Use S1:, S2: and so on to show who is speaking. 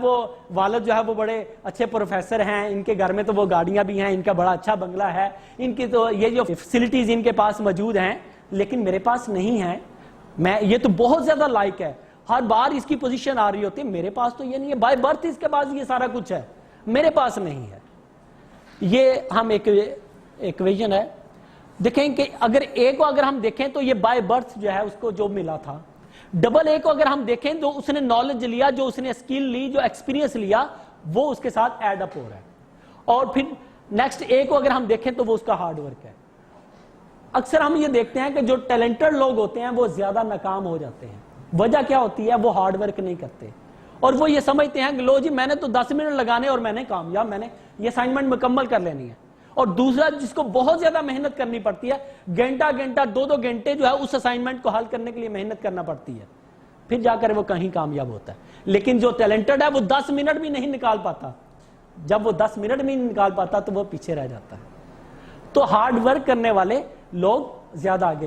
S1: वो वालिद जो है वो बड़े अच्छे प्रोफेसर हैं, इनके घर में तो वो गाड़ियां भी हैं, इनका बड़ा अच्छा बंगला है, इनकी तो ये जो फैसिलिटीज इनके पास मौजूद हैं, लेकिन मेरे पास नहीं है। मैं ये तो बहुत ज्यादा लायक है, हर बार इसकी पोजीशन आ रही होती है, मेरे पास तो ये नहीं है, बाय बर्थ इसके पास ये सारा कुछ है, मेरे पास नहीं है। ये हम एक इक्वेशन है, देखें कि अगर ए को अगर हम देखें तो ये बाय बर्थ जो है उसको जो मिला था, डबल ए को अगर हम देखें तो उसने नॉलेज लिया, जो उसने स्किल ली, जो एक्सपीरियंस लिया, वो उसके साथ ऐड अप हो रहा है। और फिर नेक्स्ट ए को अगर हम देखें तो वो उसका हार्ड वर्क है। अक्सर हम ये देखते हैं कि जो टैलेंटेड लोग होते हैं वो ज्यादा नाकाम हो जाते हैं। वजह क्या होती है? वो हार्ड वर्क नहीं करते और वो ये समझते हैं कि लो जी मैंने तो 10 मिनट लगाने और मैंने कामयाब, मैंने ये असाइनमेंट मुकम्मल कर लेनी है। और दूसरा जिसको बहुत ज्यादा मेहनत करनी पड़ती है, घंटा घंटा 2-2 घंटे जो है उस असाइनमेंट को हल करने के लिए मेहनत करना पड़ती है, फिर जाकर वो कहीं कामयाब होता है। लेकिन जो टैलेंटेड है वो 10 मिनट भी नहीं निकाल पाता, जब वो 10 मिनट भी नहीं निकाल पाता तो वो पीछे रह जाता है। तो हार्ड वर्क करने वाले लोग ज्यादा आगे